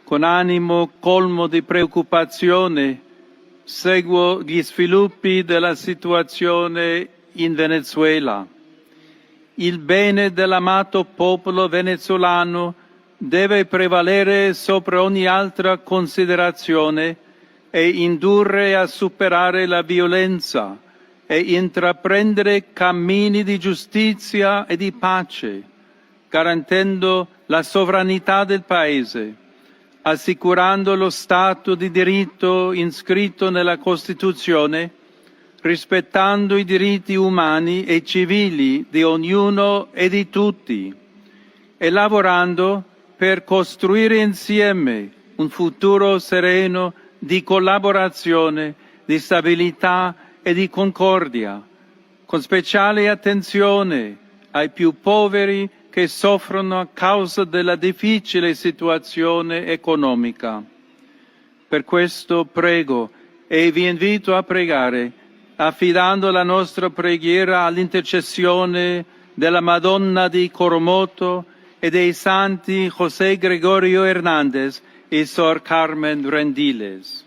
con animo colmo di preoccupazione, seguo gli sviluppi della situazione in Venezuela. Il bene dell'amato popolo venezuelano deve prevalere sopra ogni altra considerazione e indurre a superare la violenza e intraprendere cammini di giustizia e di pace, garantendo la sovranità del Paese, assicurando lo Stato di diritto inscritto nella Costituzione, rispettando i diritti umani e civili di ognuno e di tutti, e lavorando per costruire insieme un futuro sereno di collaborazione, di stabilità e di concordia, con speciale attenzione ai più poveri che soffrono a causa della difficile situazione economica. Per questo prego e vi invito a pregare, affidando la nostra preghiera all'intercessione della Madonna di Coromoto e dei santi José Gregorio Hernández e Sor Carmen Rendiles.